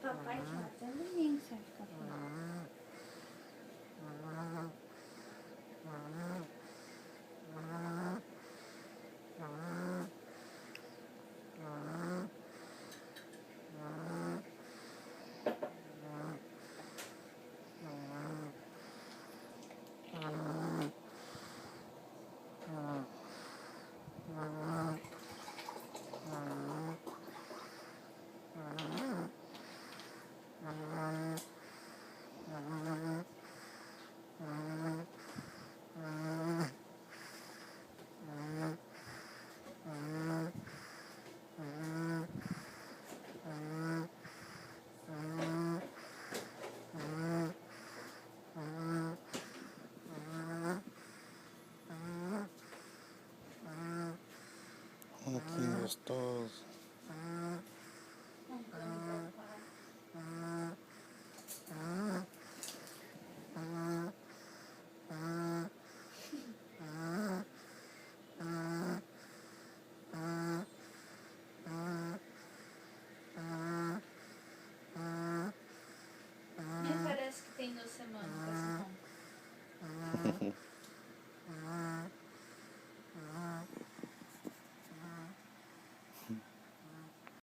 Papai tira até domingo sem ficar fora. Que gostoso. Não come papai. Nem parece que tem 2 semanas com esse ronco.